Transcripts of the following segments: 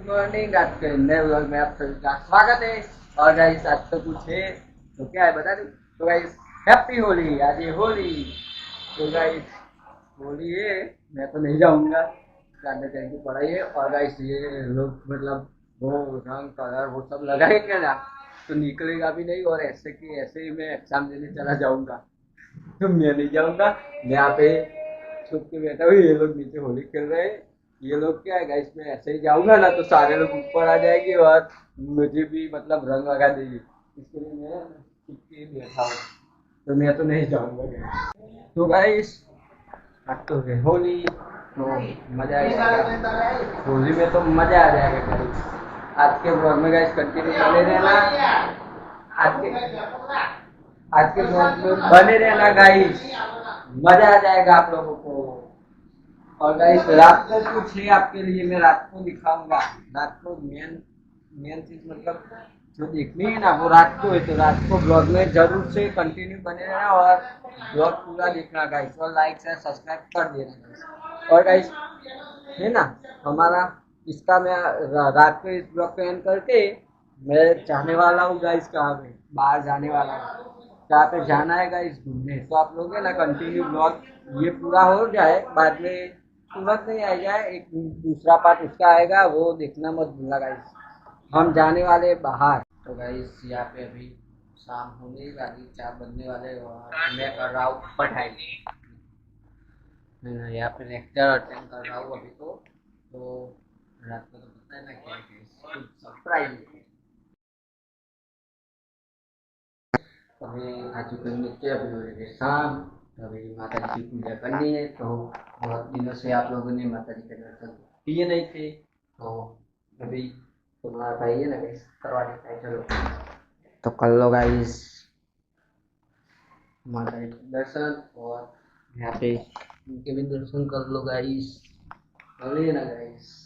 Morning. आज के नए व्लॉग में आप सभी का स्वागत है। और गाइस आज तो कुछ है तो क्या है बता दूं। तो गाइस हैप्पी होली। आज ये होली। तो गाइस होली है, मैं तो नहीं जाऊंगा, जाने टाइम की पढ़ाई है। और गाइस ये लोग मतलब वो रंग कलर वो सब लगाएंगे ना तो निकलेगा भी नहीं। और ऐसे की ऐसे ही मैं एग्जाम देने चला जाऊंगा। तो मैं नहीं जाऊंगा, मैं यहाँ पे छुप के बैठा हूँ। ये लोग नीचे होली खेल रहे हैं। ये लोग क्या है गाइस, मैं ऐसे ही जाऊंगा ना तो सारे लोग ऊपर आ जाएंगे और मुझे भी मतलब रंग लगा देंगे। इसके लिए मैं छुप के बैठा हूँ। तो मैं तो नहीं जाऊंगा। तो गाइस आज तो है होली, तो मजा आएगा। होली में तो मजा आ जाएगा गाइस। आज के ब्लॉग में गाइस कंटिन्यू बने रहना। आज के ब्लॉग में बने रहना गाइस, मजा आ जाएगा आप लोगों को। और गाइस रात को कुछ है आपके लिए, मैं रात को दिखाऊंगा। रात को मेन चीज मतलब जो देखनी है ना वो रात को है। तो रात को ब्लॉग में जरूर से कंटिन्यू बने रहना और ब्लॉग पूरा देखना गाइस। और लाइक शेयर सब्सक्राइब कर देना गाइस। और गाइस है ना हमारा इसका मैं रात को इस ब्लॉग को एंड करके मैं जाने वाला हूँ गाइस। कहाँ पे बाहर जाने वाला हूँ, जहाँ पे जाना है गाइस घूमने। तो आप लोग है ना कंटिन्यू ब्लॉग ये पूरा हो जाए, बाद में तुरंत नहीं आ जाए, एक दूसरा पार्ट उसका आएगा, वो देखना मत भूलना गाइस। हम जाने वाले बाहर। तो गाइस यहाँ पे अभी शाम होने वाली, 4 बजने वाले और मैं कर रहा हूँ पढ़ाई। यहाँ पे लेक्चर अटेंड कर रहा हूँ अभी। तो रात को तो पता है ना क्या है, कुछ सरप्राइज। अभी आ चुके नीचे, अभी हो रही है शाम। अभी माता जी की पूजा करनी है। तो बहुत दिनों से आप लोगों ने माता जी के दर्शन किए नहीं थे, तो अभी तुम्हारा भाई है ना गाइस करवा देता है। चलो तो कर लो गाइस माता जी के दर्शन, और यहाँ पे उनके भी दर्शन कर लो गाइस। चलिए ना गाइस।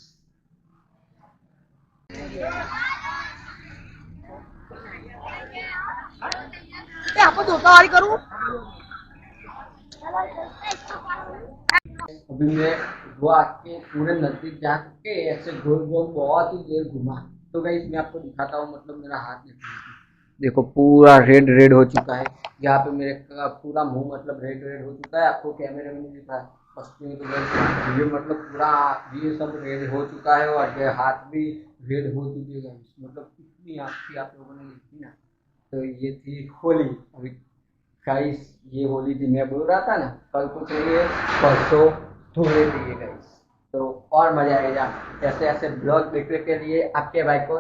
आपको धोखाधड़ी करूं। अभी मैं वो आके पूरे नजदीक जाके ऐसे गोल गोल बहुत ही देर घुमा। तो गाइस मैं आपको दिखाता हूँ, मतलब मेरा हाथ देखो पूरा रेड रेड हो चुका है। यहाँ पे मेरे का पूरा मुंह मतलब रेड रेड हो चुका है। आपको कैमरे में नहीं दिख रहा है, तो ये मतलब पूरा ये सब रेड हो चुका है। और ये हाथ भी रेड हो चुकी है। मतलब कितनी आँख थी आप लोगों ने देखी ना। तो ये थी होली। अभी गाइस ये होली थी, मैं बोल रहा था ना कल कुछ नहीं है, परसों धोले थी गाइस। तो और मजा आएगा। ऐसे ऐसे ब्लॉग देखने के लिए आपके भाई को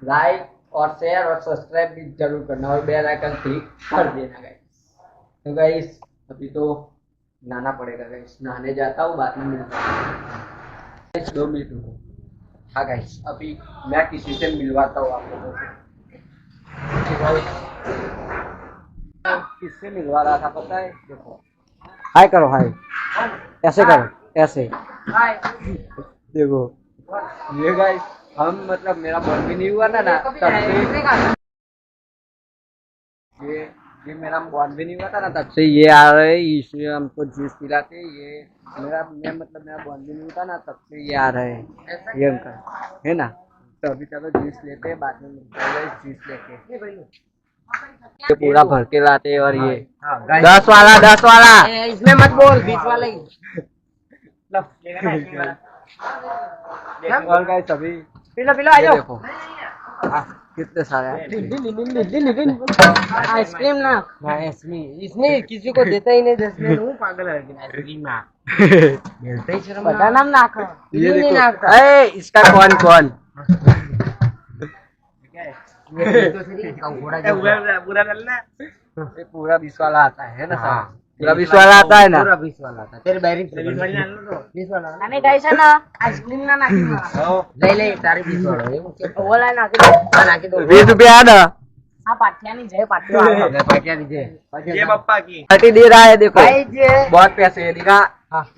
लाइक और शेयर और सब्सक्राइब भी जरूर करना और बेल आइकन क्लिक कर देना गाइस। तो गाइस अभी तो नहाना पड़ेगा गाइस, नहाने जाता हूँ, बाद में मिलता हूँ। 2 मिनट रुको। हाँ गाइस अभी मैं किसी से मिलवाता हूँ आप लोगों से। किससे मिलवा रहा था पता है, देखो हाय करो, हाय ऐसे करो, ऐसे हाय देखो। ये गाइस हम मतलब मेरा मन भी नहीं हुआ ना तब से ये मेरा बॉन्ड भी नहीं हुआ था ना तब से ये आ रहे हैं। इसलिए हमको जूस पिलाते। ये मेरा बॉन्ड भी नहीं हुआ ना तब से ये आ रहे हैं, ये अंकल है ना। तो अभी चलो जूस लेते हैं, बाद में मिलते हैं जूस लेके। ये पूरा भर के लाते हैं। और ये 10 वाला इसमें मत बोल, 20 वाला ही। और गाइस अभी पिलो आ जाओ। देखो कितने सारे आइसक्रीम ना इसमें किसी को देता ही नहीं। 10 में हूँ पागल है आइसक्रीम ना मिलता ही शर्म पता नाम ना खा। ये देखो ए इसका कौन पूरा 20 वाला आता है ना। हाँ पूरा 20 वाला आता है ना, पूरा 20 वाला आता है। तेरे बैरिंग से 20 वाला नहीं गाइस ना आइसक्रीम ना नाखी ले तारी 20 वाला बोला नाखी दो 20 रुपया ना। हाँ पाठिया नहीं जय पाठिया ये पप्पा की पार्टी दे रहा है। देखो बहुत पैसे है, दिखा।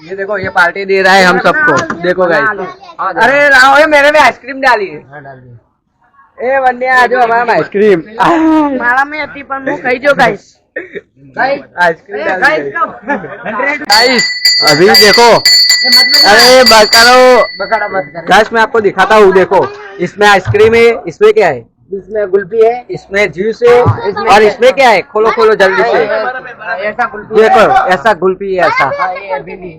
ये देखो ये पार्टी दे रहा है हम सबको। देखो गाइस, अरे राव मेरे में आइसक्रीम डाली है। ए बन्या आज हमारा आइसक्रीम मारा में હતી પણ હું ખાઈ જો ગાઈસ आइसक्रीम गाइस गाइस अभी देखो अरे बकरो बकरा मत कर गाइस मैं आपको दिखाता हूँ देखो इसमें आइसक्रीम है इसमें क्या है इसमें गुल्फी है इसमें जूस है और इसमें क्या है खोलो खोलो जल्दी से ऐसा गुल्फी देखो ऐसा गुल्फी है ऐसा ये बीबी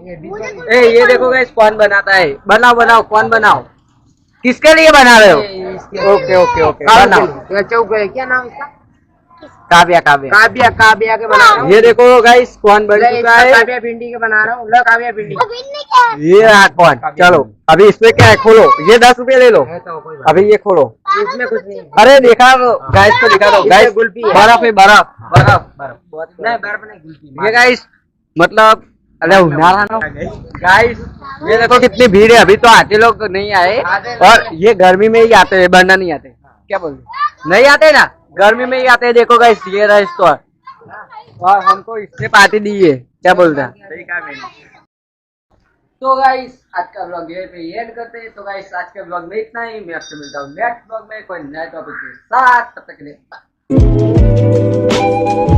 ये देखो गाइस कौन बनाता है बनाओ बनाओ कौन बनाओ किसके लिए बना रहे हो ओके ओके ओके बनाओ चौक क्या नाम इसका काव्या काव्या काव्या काव्या के बना रहा हूँ ये देखो गाइस कौन बन चुका है काव्या भिंडी के बना रहा हूँ लो काव्या भिंडी ये रहा कौन चलो अभी इसमें क्या है खोलो ये 10 रुपए ले लो अभी ये खोलो इसमें कुछ नहीं अरे देखा गाइस को दिखा दो गाइस गुल्फी है। बर्फ है बर्फ बर्फ नहीं बर्फ नहीं गुल्फी ये गाइस मतलब अरे उन्हारा ना गाइस ये देखो कितनी भीड़ है अभी तो आते लोग नहीं आए और ये गर्मी में ही आते हैं वरना नहीं आते क्या बोलते नहीं आते ना गर्मी में ही आते हैं देखो गाइस ये रहा स्टोर और हमको इसने पार्टी दी है क्या बोलते हैं तो गाइस आज का ब्लॉग ये पे एंड करते हैं तो गाइस आज के ब्लॉग में इतना ही मैं आपसे मिलता हूँ नेक्स्ट ब्लॉग में कोई नए टॉपिक के साथ तब तक के लिए bye।